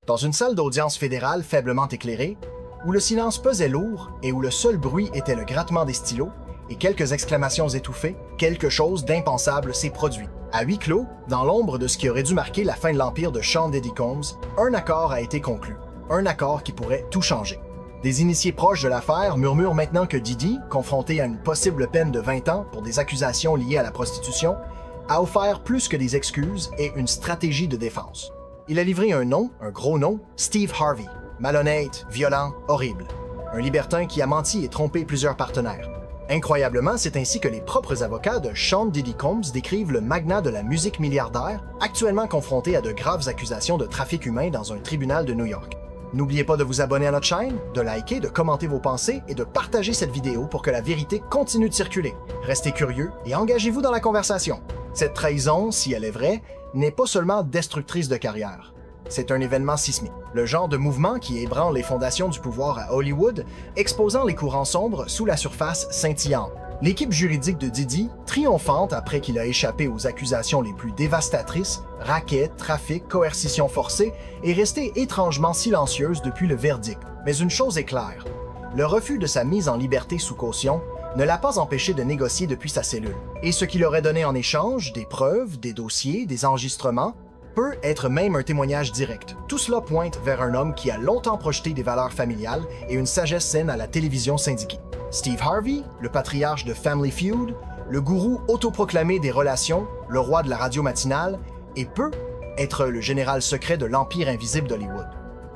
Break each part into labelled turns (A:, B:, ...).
A: Dans une salle d'audience fédérale faiblement éclairée, où le silence pesait lourd et où le seul bruit était le grattement des stylos et quelques exclamations étouffées, quelque chose d'impensable s'est produit. À huis clos, dans l'ombre de ce qui aurait dû marquer la fin de l'empire de Sean Diddy Combs, un accord a été conclu. Un accord qui pourrait tout changer. Des initiés proches de l'affaire murmurent maintenant que Diddy, confronté à une possible peine de 20 ans pour des accusations liées à la prostitution, a offert plus que des excuses et une stratégie de défense. Il a livré un nom, un gros nom, Steve Harvey, malhonnête, violent, horrible. Un libertin qui a menti et trompé plusieurs partenaires. Incroyablement, c'est ainsi que les propres avocats de Sean Diddy Combs décrivent le magnat de la musique milliardaire, actuellement confronté à de graves accusations de trafic humain dans un tribunal de New York. N'oubliez pas de vous abonner à notre chaîne, de liker, de commenter vos pensées et de partager cette vidéo pour que la vérité continue de circuler. Restez curieux et engagez-vous dans la conversation. Cette trahison, si elle est vraie, n'est pas seulement destructrice de carrière. C'est un événement sismique. Le genre de mouvement qui ébranle les fondations du pouvoir à Hollywood, exposant les courants sombres sous la surface scintillante. L'équipe juridique de Diddy, triomphante après qu'il a échappé aux accusations les plus dévastatrices, racket, trafic, coercition forcée, est restée étrangement silencieuse depuis le verdict. Mais une chose est claire, le refus de sa mise en liberté sous caution ne l'a pas empêché de négocier depuis sa cellule. Et ce qu'il aurait donné en échange, des preuves, des dossiers, des enregistrements, peut être même un témoignage direct. Tout cela pointe vers un homme qui a longtemps projeté des valeurs familiales et une sagesse saine à la télévision syndiquée. Steve Harvey, le patriarche de Family Feud, le gourou autoproclamé des relations, le roi de la radio matinale, et peut être le général secret de l'empire invisible d'Hollywood.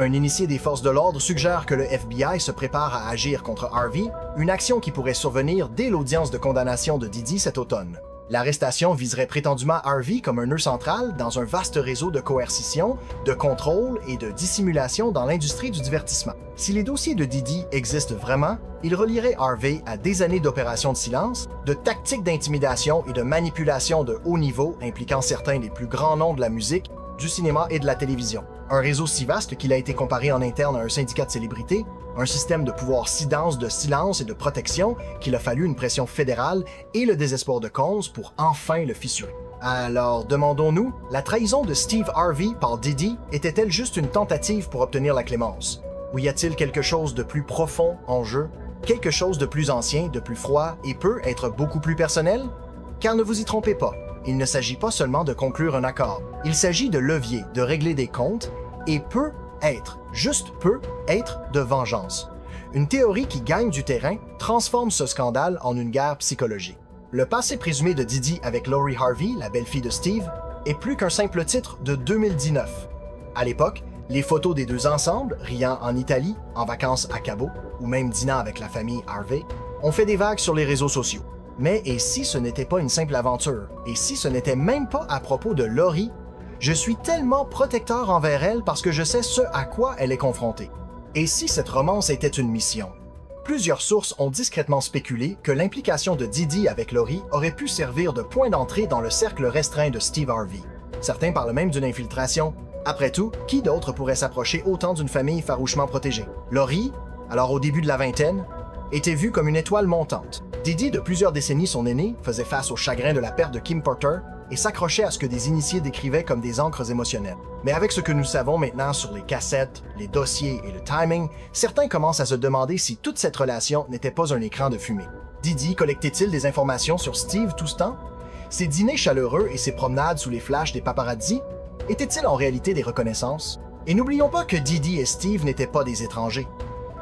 A: Un initié des forces de l'ordre suggère que le FBI se prépare à agir contre Harvey, une action qui pourrait survenir dès l'audience de condamnation de Diddy cet automne. L'arrestation viserait prétendument Harvey comme un nœud central dans un vaste réseau de coercition, de contrôle et de dissimulation dans l'industrie du divertissement. Si les dossiers de Diddy existent vraiment, ils relieraient Harvey à des années d'opérations de silence, de tactiques d'intimidation et de manipulation de haut niveau impliquant certains des plus grands noms de la musique, du cinéma et de la télévision. Un réseau si vaste qu'il a été comparé en interne à un syndicat de célébrités, un système de pouvoir si dense de silence et de protection qu'il a fallu une pression fédérale et le désespoir de Combs pour enfin le fissurer. Alors, demandons-nous, la trahison de Steve Harvey par Diddy était-elle juste une tentative pour obtenir la clémence? Ou y a-t-il quelque chose de plus profond en jeu? Quelque chose de plus ancien, de plus froid et peut être beaucoup plus personnel? Car ne vous y trompez pas, il ne s'agit pas seulement de conclure un accord. Il s'agit de levier, de régler des comptes et peut être, juste peut être de vengeance. Une théorie qui gagne du terrain transforme ce scandale en une guerre psychologique. Le passé présumé de Diddy avec Lori Harvey, la belle-fille de Steve, est plus qu'un simple titre de 2019. À l'époque, les photos des deux ensemble, riant en Italie, en vacances à Cabo, ou même dînant avec la famille Harvey, ont fait des vagues sur les réseaux sociaux. Mais et si ce n'était pas une simple aventure? Et si ce n'était même pas à propos de Lori? Je suis tellement protecteur envers elle parce que je sais ce à quoi elle est confrontée. Et si cette romance était une mission? Plusieurs sources ont discrètement spéculé que l'implication de Diddy avec Lori aurait pu servir de point d'entrée dans le cercle restreint de Steve Harvey. Certains parlent même d'une infiltration. Après tout, qui d'autre pourrait s'approcher autant d'une famille farouchement protégée? Lori, alors au début de la vingtaine, était vue comme une étoile montante. Diddy, de plusieurs décennies son aîné, faisait face au chagrin de la perte de Kim Porter et s'accrochait à ce que des initiés décrivaient comme des encres émotionnelles. Mais avec ce que nous savons maintenant sur les cassettes, les dossiers et le timing, certains commencent à se demander si toute cette relation n'était pas un écran de fumée. Diddy collectait-il des informations sur Steve tout ce temps? Ses dîners chaleureux et ses promenades sous les flashs des paparazzi étaient-ils en réalité des reconnaissances? Et n'oublions pas que Diddy et Steve n'étaient pas des étrangers.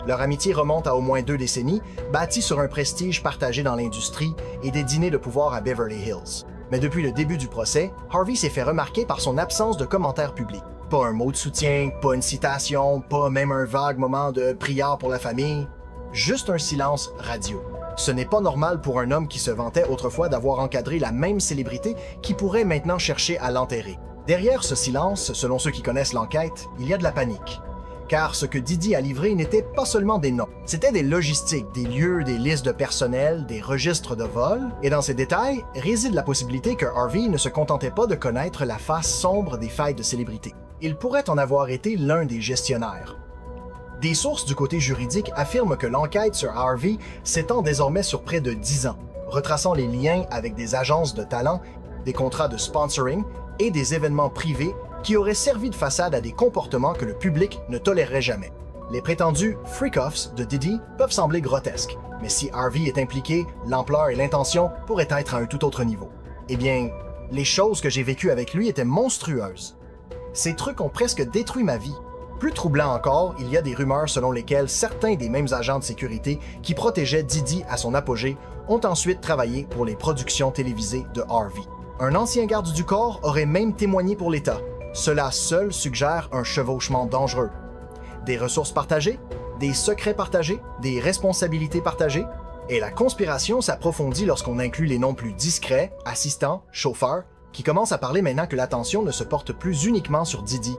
A: Leur amitié remonte à au moins 2 décennies, bâtie sur un prestige partagé dans l'industrie et des dîners de pouvoir à Beverly Hills. Mais depuis le début du procès, Harvey s'est fait remarquer par son absence de commentaires publics. Pas un mot de soutien, pas une citation, pas même un vague moment de prière pour la famille. Juste un silence radio. Ce n'est pas normal pour un homme qui se vantait autrefois d'avoir encadré la même célébrité qui pourrait maintenant chercher à l'enterrer. Derrière ce silence, selon ceux qui connaissent l'enquête, il y a de la panique. Car ce que Diddy a livré n'était pas seulement des noms, c'était des logistiques, des lieux, des listes de personnel, des registres de vol, et dans ces détails réside la possibilité que Harvey ne se contentait pas de connaître la face sombre des failles de célébrité. Il pourrait en avoir été l'un des gestionnaires. Des sources du côté juridique affirment que l'enquête sur Harvey s'étend désormais sur près de 10 ans, retraçant les liens avec des agences de talent, des contrats de sponsoring et des événements privés qui auraient servi de façade à des comportements que le public ne tolérerait jamais. Les prétendus freak-offs de Diddy peuvent sembler grotesques, mais si Harvey est impliqué, l'ampleur et l'intention pourraient être à un tout autre niveau. Eh bien, les choses que j'ai vécues avec lui étaient monstrueuses. Ces trucs ont presque détruit ma vie. Plus troublant encore, il y a des rumeurs selon lesquelles certains des mêmes agents de sécurité qui protégeaient Diddy à son apogée ont ensuite travaillé pour les productions télévisées de Harvey. Un ancien garde du corps aurait même témoigné pour l'État. Cela seul suggère un chevauchement dangereux. Des ressources partagées, des secrets partagés, des responsabilités partagées, et la conspiration s'approfondit lorsqu'on inclut les noms plus discrets, assistants, chauffeurs, qui commencent à parler maintenant que l'attention ne se porte plus uniquement sur Diddy.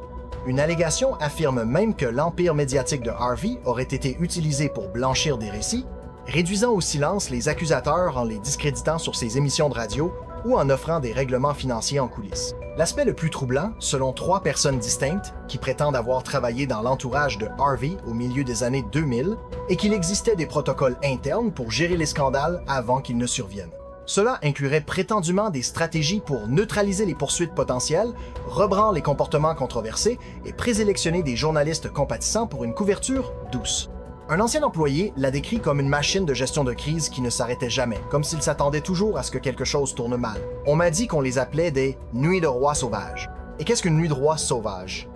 A: Une allégation affirme même que l'empire médiatique de Harvey aurait été utilisé pour blanchir des récits, réduisant au silence les accusateurs en les discréditant sur ses émissions de radio ou en offrant des règlements financiers en coulisses. L'aspect le plus troublant, selon 3 personnes distinctes qui prétendent avoir travaillé dans l'entourage de Harvey au milieu des années 2000, est qu'il existait des protocoles internes pour gérer les scandales avant qu'ils ne surviennent. Cela inclurait prétendument des stratégies pour neutraliser les poursuites potentielles, rebrand les comportements controversés et présélectionner des journalistes compatissants pour une couverture douce. Un ancien employé l'a décrit comme une machine de gestion de crise qui ne s'arrêtait jamais, comme s'il s'attendait toujours à ce que quelque chose tourne mal. On m'a dit qu'on les appelait des « nuits de roi sauvages ». Et qu'est-ce qu'une nuit de roi sauvage?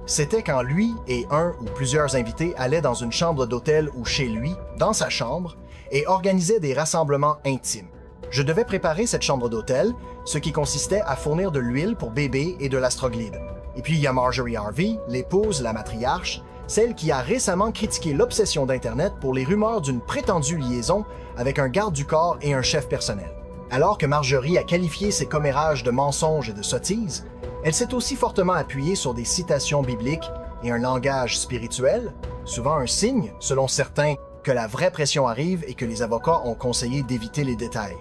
A: C'était quand lui et un ou plusieurs invités allaient dans une chambre d'hôtel ou chez lui, dans sa chambre, et organisaient des rassemblements intimes. Je devais préparer cette chambre d'hôtel, ce qui consistait à fournir de l'huile pour bébé et de l'astroglide. Et puis il y a Marjorie Harvey, l'épouse, la matriarche, celle qui a récemment critiqué l'obsession d'Internet pour les rumeurs d'une prétendue liaison avec un garde du corps et un chef personnel. Alors que Marjorie a qualifié ces commérages de mensonges et de sottises, elle s'est aussi fortement appuyée sur des citations bibliques et un langage spirituel, souvent un signe, selon certains, que la vraie pression arrive et que les avocats ont conseillé d'éviter les détails.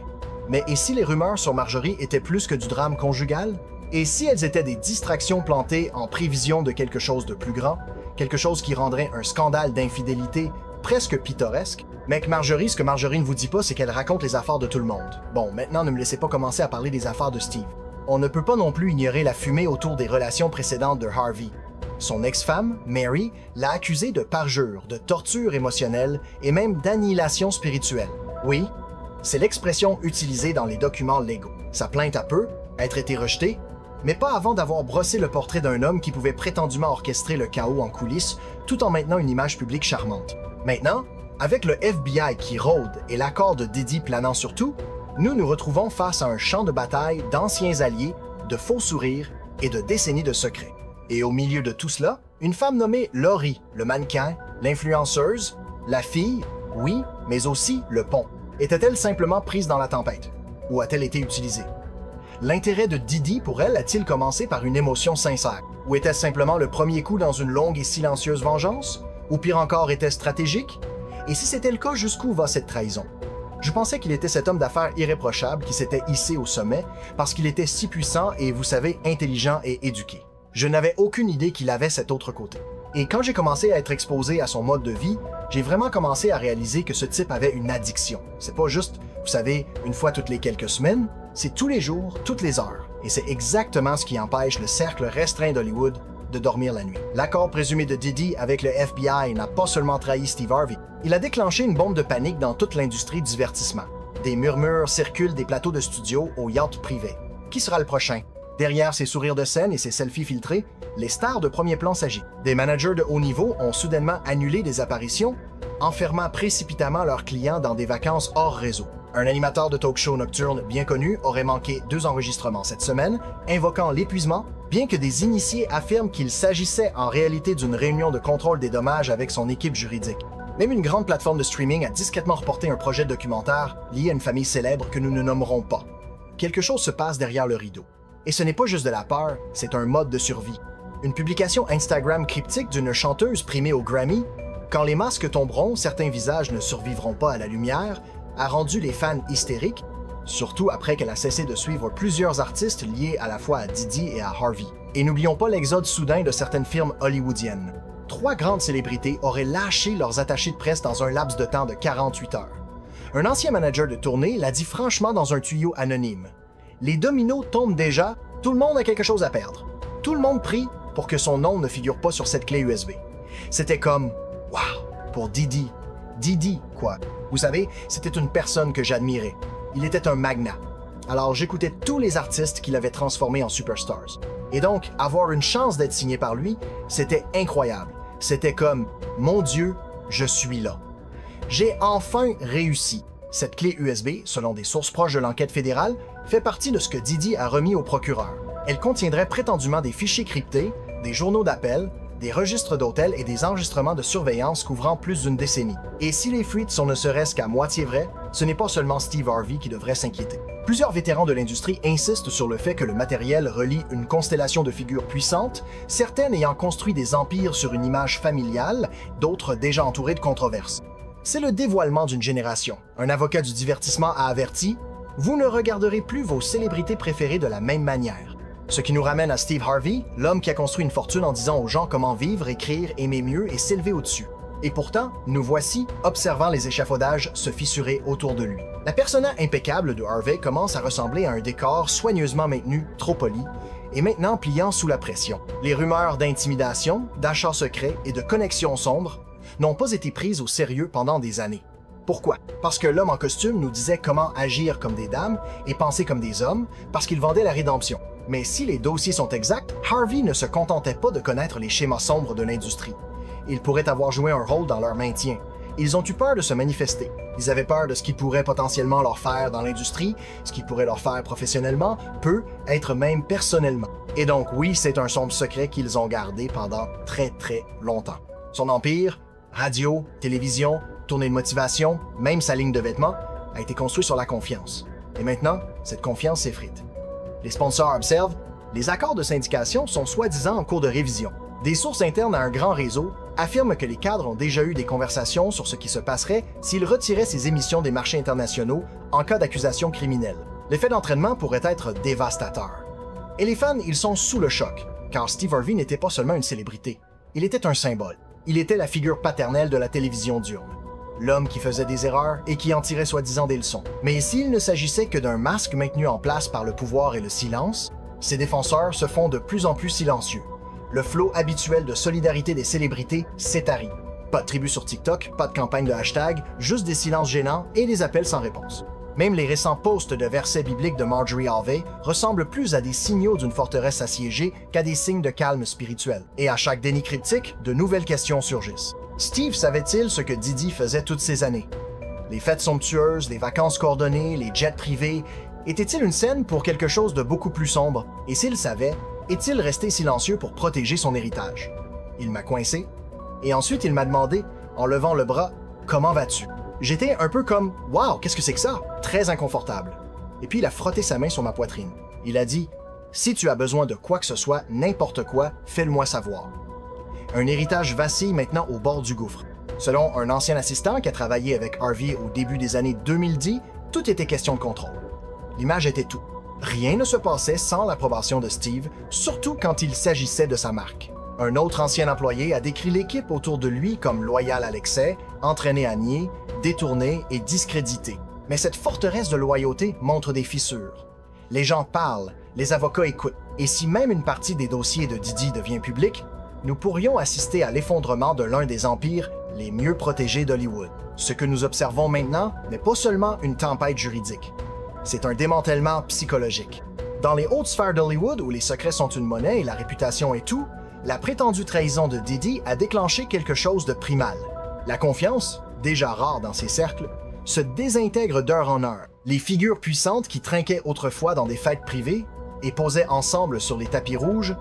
A: Mais et si les rumeurs sur Marjorie étaient plus que du drame conjugal? Et si elles étaient des distractions plantées en prévision de quelque chose de plus grand, quelque chose qui rendrait un scandale d'infidélité presque pittoresque? Mais que Marjorie, ce que Marjorie ne vous dit pas, c'est qu'elle raconte les affaires de tout le monde. Bon, maintenant ne me laissez pas commencer à parler des affaires de Steve. On ne peut pas non plus ignorer la fumée autour des relations précédentes de Harvey. Son ex-femme, Mary, l'a accusé de parjure, de torture émotionnelle et même d'annihilation spirituelle. Oui, c'est l'expression utilisée dans les documents légaux. Sa plainte a peu être été rejetée, mais pas avant d'avoir brossé le portrait d'un homme qui pouvait prétendument orchestrer le chaos en coulisses tout en maintenant une image publique charmante. Maintenant, avec le FBI qui rôde et l'accord de Diddy planant sur tout, nous nous retrouvons face à un champ de bataille d'anciens alliés, de faux sourires et de décennies de secrets. Et au milieu de tout cela, une femme nommée Laurie, le mannequin, l'influenceuse, la fille, oui, mais aussi le pont. Était-elle simplement prise dans la tempête? Ou a-t-elle été utilisée? L'intérêt de Diddy pour elle a-t-il commencé par une émotion sincère? Ou était-ce simplement le premier coup dans une longue et silencieuse vengeance? Ou pire encore, était-ce stratégique? Et si c'était le cas, jusqu'où va cette trahison? Je pensais qu'il était cet homme d'affaires irréprochable qui s'était hissé au sommet parce qu'il était si puissant et, vous savez, intelligent et éduqué. Je n'avais aucune idée qu'il avait cet autre côté. Et quand j'ai commencé à être exposé à son mode de vie, j'ai vraiment commencé à réaliser que ce type avait une addiction. C'est pas juste, vous savez, une fois toutes les quelques semaines, c'est tous les jours, toutes les heures. Et c'est exactement ce qui empêche le cercle restreint d'Hollywood de dormir la nuit. L'accord présumé de Diddy avec le FBI n'a pas seulement trahi Steve Harvey, il a déclenché une bombe de panique dans toute l'industrie du divertissement. Des murmures circulent des plateaux de studio aux yachts privés. Qui sera le prochain? Derrière ses sourires de scène et ses selfies filtrés, les stars de premier plan s'agitent. Des managers de haut niveau ont soudainement annulé des apparitions, enfermant précipitamment leurs clients dans des vacances hors réseau. Un animateur de talk-show nocturne bien connu aurait manqué 2 enregistrements cette semaine, invoquant l'épuisement, bien que des initiés affirment qu'il s'agissait en réalité d'une réunion de contrôle des dommages avec son équipe juridique. Même une grande plateforme de streaming a discrètement reporté un projet documentaire lié à une famille célèbre que nous ne nommerons pas. Quelque chose se passe derrière le rideau. Et ce n'est pas juste de la peur, c'est un mode de survie. Une publication Instagram cryptique d'une chanteuse primée au Grammy, « Quand les masques tomberont, certains visages ne survivront pas à la lumière », a rendu les fans hystériques, surtout après qu'elle a cessé de suivre plusieurs artistes liés à la fois à Diddy et à Harvey. Et n'oublions pas l'exode soudain de certaines firmes hollywoodiennes. 3 grandes célébrités auraient lâché leurs attachés de presse dans un laps de temps de 48 heures. Un ancien manager de tournée l'a dit franchement dans un tuyau anonyme. Les dominos tombent déjà, tout le monde a quelque chose à perdre. Tout le monde prie pour que son nom ne figure pas sur cette clé USB. C'était comme « Wow » pour Diddy. Diddy, quoi. Vous savez, c'était une personne que j'admirais. Il était un magnat. Alors j'écoutais tous les artistes qu'il avait transformés en superstars. Et donc, avoir une chance d'être signé par lui, c'était incroyable. C'était comme « Mon Dieu, je suis là ». J'ai enfin réussi. Cette clé USB, selon des sources proches de l'enquête fédérale, fait partie de ce que Diddy a remis au procureur. Elle contiendrait prétendument des fichiers cryptés, des journaux d'appel, des registres d'hôtels et des enregistrements de surveillance couvrant plus d'une décennie. Et si les fuites sont ne serait-ce qu'à moitié vraies, ce n'est pas seulement Steve Harvey qui devrait s'inquiéter. Plusieurs vétérans de l'industrie insistent sur le fait que le matériel relie une constellation de figures puissantes, certaines ayant construit des empires sur une image familiale, d'autres déjà entourées de controverses. C'est le dévoilement d'une génération. Un avocat du divertissement a averti « Vous ne regarderez plus vos célébrités préférées de la même manière ». Ce qui nous ramène à Steve Harvey, l'homme qui a construit une fortune en disant aux gens comment vivre, écrire, aimer mieux et s'élever au-dessus. Et pourtant, nous voici observant les échafaudages se fissurer autour de lui. La persona impeccable de Harvey commence à ressembler à un décor soigneusement maintenu, trop poli, et maintenant pliant sous la pression. Les rumeurs d'intimidation, d'achats secrets et de connexions sombres n'ont pas été prises au sérieux pendant des années. Pourquoi? Parce que l'homme en costume nous disait comment agir comme des dames et penser comme des hommes, parce qu'il vendait la rédemption. Mais si les dossiers sont exacts, Harvey ne se contentait pas de connaître les schémas sombres de l'industrie. Il pourrait avoir joué un rôle dans leur maintien. Ils ont eu peur de se manifester. Ils avaient peur de ce qu'il pourrait potentiellement leur faire dans l'industrie, ce qu'il pourrait leur faire professionnellement, peut être même personnellement. Et donc oui, c'est un sombre secret qu'ils ont gardé pendant très longtemps. Son empire, radio, télévision, tournée de motivation, même sa ligne de vêtements, a été construit sur la confiance. Et maintenant, cette confiance s'effrite. Les sponsors observent, les accords de syndication sont soi-disant en cours de révision. Des sources internes à un grand réseau affirment que les cadres ont déjà eu des conversations sur ce qui se passerait s'ils retiraient ces émissions des marchés internationaux en cas d'accusation criminelle. L'effet d'entraînement pourrait être dévastateur. Et les fans, ils sont sous le choc, car Steve Harvey n'était pas seulement une célébrité, il était un symbole. Il était la figure paternelle de la télévision diurne. L'homme qui faisait des erreurs et qui en tirait soi-disant des leçons. Mais s'il ne s'agissait que d'un masque maintenu en place par le pouvoir et le silence, ses défenseurs se font de plus en plus silencieux. Le flot habituel de solidarité des célébrités s'est tari. Pas de tribu sur TikTok, pas de campagne de hashtag, juste des silences gênants et des appels sans réponse. Même les récents posts de versets bibliques de Marjorie Harvey ressemblent plus à des signaux d'une forteresse assiégée qu'à des signes de calme spirituel. Et à chaque déni cryptique, de nouvelles questions surgissent. Steve savait-il ce que Diddy faisait toutes ces années? Les fêtes somptueuses, les vacances coordonnées, les jets privés, était-il une scène pour quelque chose de beaucoup plus sombre? Et s'il savait, est-il resté silencieux pour protéger son héritage? Il m'a coincé, et ensuite il m'a demandé, en levant le bras, « Comment vas-tu? » J'étais un peu comme « Wow, qu'est-ce que c'est que ça? » Très inconfortable. Et puis il a frotté sa main sur ma poitrine. Il a dit « Si tu as besoin de quoi que ce soit, n'importe quoi, fais-le-moi savoir. » Un héritage vacille maintenant au bord du gouffre. Selon un ancien assistant qui a travaillé avec Harvey au début des années 2010, tout était question de contrôle. L'image était tout. Rien ne se passait sans l'approbation de Steve, surtout quand il s'agissait de sa marque. Un autre ancien employé a décrit l'équipe autour de lui comme loyale à l'excès, entraînée à nier, détournée et discréditée. Mais cette forteresse de loyauté montre des fissures. Les gens parlent, les avocats écoutent, et si même une partie des dossiers de Diddy devient publique, nous pourrions assister à l'effondrement de l'un des empires les mieux protégés d'Hollywood. Ce que nous observons maintenant n'est pas seulement une tempête juridique, c'est un démantèlement psychologique. Dans les hautes sphères d'Hollywood, où les secrets sont une monnaie et la réputation est tout, la prétendue trahison de Diddy a déclenché quelque chose de primal. La confiance, déjà rare dans ces cercles, se désintègre d'heure en heure. Les figures puissantes qui trinquaient autrefois dans des fêtes privées et posaient ensemble sur les tapis rouges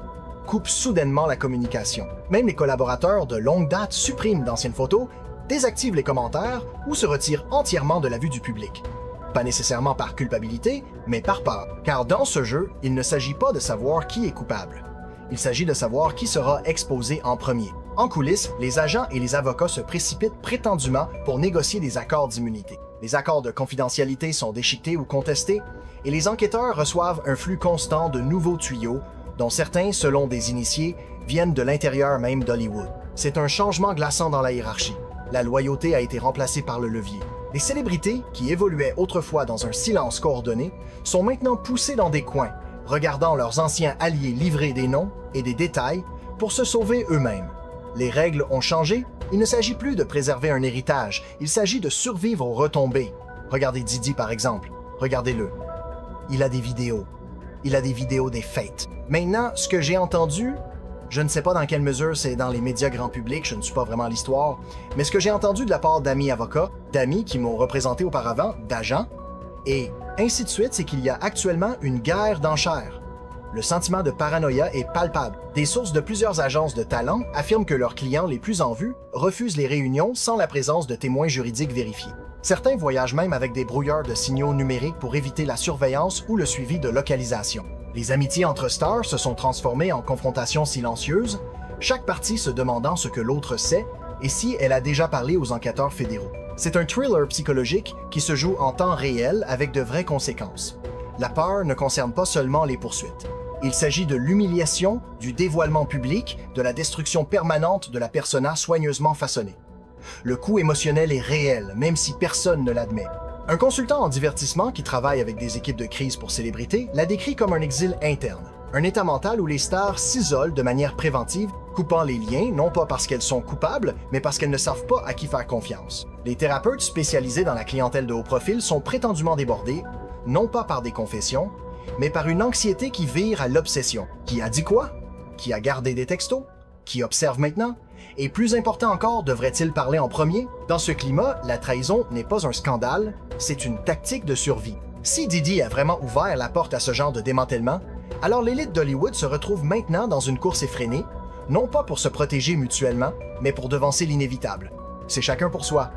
A: coupent soudainement la communication. Même les collaborateurs de longue date suppriment d'anciennes photos, désactivent les commentaires ou se retirent entièrement de la vue du public. Pas nécessairement par culpabilité, mais par peur. Car dans ce jeu, il ne s'agit pas de savoir qui est coupable. Il s'agit de savoir qui sera exposé en premier. En coulisses, les agents et les avocats se précipitent prétendument pour négocier des accords d'immunité. Les accords de confidentialité sont déchiquetés ou contestés, et les enquêteurs reçoivent un flux constant de nouveaux tuyaux, dont certains, selon des initiés, viennent de l'intérieur même d'Hollywood. C'est un changement glaçant dans la hiérarchie. La loyauté a été remplacée par le levier. Les célébrités, qui évoluaient autrefois dans un silence coordonné, sont maintenant poussées dans des coins, regardant leurs anciens alliés livrer des noms et des détails pour se sauver eux-mêmes. Les règles ont changé, il ne s'agit plus de préserver un héritage, il s'agit de survivre aux retombées. Regardez Didi par exemple, regardez-le. Il a des vidéos. Il a des vidéos des fêtes. Maintenant, ce que j'ai entendu, je ne sais pas dans quelle mesure c'est dans les médias grand public, je ne suis pas vraiment l'histoire, mais ce que j'ai entendu de la part d'amis avocats, d'amis qui m'ont représenté auparavant, d'agents, et ainsi de suite, c'est qu'il y a actuellement une guerre d'enchères. Le sentiment de paranoïa est palpable. Des sources de plusieurs agences de talent affirment que leurs clients les plus en vue refusent les réunions sans la présence de témoins juridiques vérifiés. Certains voyagent même avec des brouilleurs de signaux numériques pour éviter la surveillance ou le suivi de localisation. Les amitiés entre stars se sont transformées en confrontations silencieuses, chaque partie se demandant ce que l'autre sait et si elle a déjà parlé aux enquêteurs fédéraux. C'est un thriller psychologique qui se joue en temps réel avec de vraies conséquences. La peur ne concerne pas seulement les poursuites. Il s'agit de l'humiliation, du dévoilement public, de la destruction permanente de la persona soigneusement façonnée. Le coût émotionnel est réel, même si personne ne l'admet. Un consultant en divertissement qui travaille avec des équipes de crise pour célébrités l'a décrit comme un exil interne, un état mental où les stars s'isolent de manière préventive, coupant les liens, non pas parce qu'elles sont coupables, mais parce qu'elles ne savent pas à qui faire confiance. Les thérapeutes spécialisés dans la clientèle de haut profil sont prétendument débordés, non pas par des confessions, mais par une anxiété qui vire à l'obsession. Qui a dit quoi? Qui a gardé des textos? Qui observe maintenant? Et plus important encore, devrait-il parler en premier? Dans ce climat, la trahison n'est pas un scandale, c'est une tactique de survie. Si Didi a vraiment ouvert la porte à ce genre de démantèlement, alors l'élite d'Hollywood se retrouve maintenant dans une course effrénée, non pas pour se protéger mutuellement, mais pour devancer l'inévitable. C'est chacun pour soi.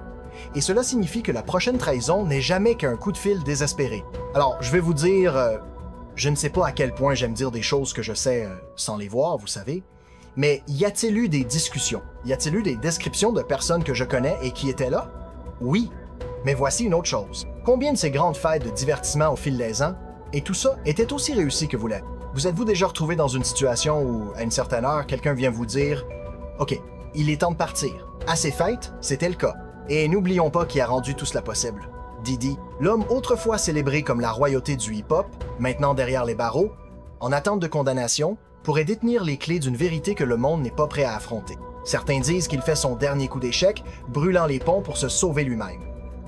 A: Et cela signifie que la prochaine trahison n'est jamais qu'un coup de fil désespéré. Alors, je vais vous dire, je ne sais pas à quel point j'aime dire des choses que je sais sans les voir, vous savez, mais y a-t-il eu des discussions? Y a-t-il eu des descriptions de personnes que je connais et qui étaient là? Oui. Mais voici une autre chose. Combien de ces grandes fêtes de divertissement au fil des ans, et tout ça était aussi réussi que vous l'êtes? Vous êtes-vous déjà retrouvé dans une situation où, à une certaine heure, quelqu'un vient vous dire « Ok, il est temps de partir. » À ces fêtes, c'était le cas. Et n'oublions pas qui a rendu tout cela possible. Didi, l'homme autrefois célébré comme la royauté du hip-hop, maintenant derrière les barreaux, en attente de condamnation, pourrait détenir les clés d'une vérité que le monde n'est pas prêt à affronter. Certains disent qu'il fait son dernier coup d'échec, brûlant les ponts pour se sauver lui-même.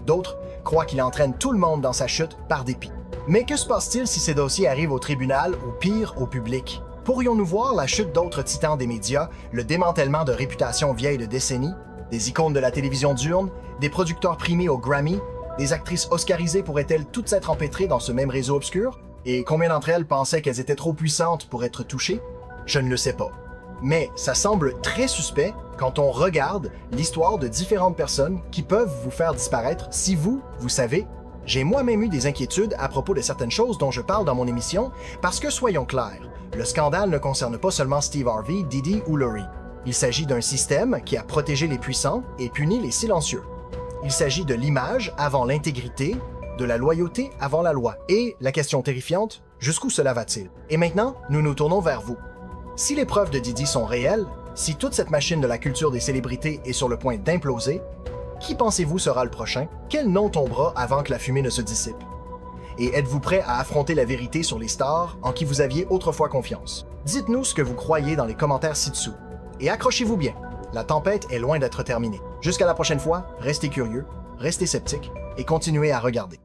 A: D'autres croient qu'il entraîne tout le monde dans sa chute par dépit. Mais que se passe-t-il si ces dossiers arrivent au tribunal ou pire, au public? Pourrions-nous voir la chute d'autres titans des médias, le démantèlement de réputations vieilles de décennies, des icônes de la télévision diurne, des producteurs primés au Grammy, des actrices oscarisées pourraient-elles toutes s'être empêtrées dans ce même réseau obscur? Et combien d'entre elles pensaient qu'elles étaient trop puissantes pour être touchées? Je ne le sais pas. Mais ça semble très suspect quand on regarde l'histoire de différentes personnes qui peuvent vous faire disparaître si vous savez. J'ai moi-même eu des inquiétudes à propos de certaines choses dont je parle dans mon émission parce que, soyons clairs, le scandale ne concerne pas seulement Steve Harvey, Didi ou Lori. Il s'agit d'un système qui a protégé les puissants et puni les silencieux. Il s'agit de l'image avant l'intégrité, de la loyauté avant la loi. Et la question terrifiante, jusqu'où cela va-t-il? Et maintenant, nous nous tournons vers vous. Si les preuves de Didi sont réelles, si toute cette machine de la culture des célébrités est sur le point d'imploser, qui pensez-vous sera le prochain? Quel nom tombera avant que la fumée ne se dissipe? Et êtes-vous prêt à affronter la vérité sur les stars en qui vous aviez autrefois confiance? Dites-nous ce que vous croyez dans les commentaires ci-dessous. Et accrochez-vous bien, la tempête est loin d'être terminée. Jusqu'à la prochaine fois, restez curieux, restez sceptiques et continuez à regarder.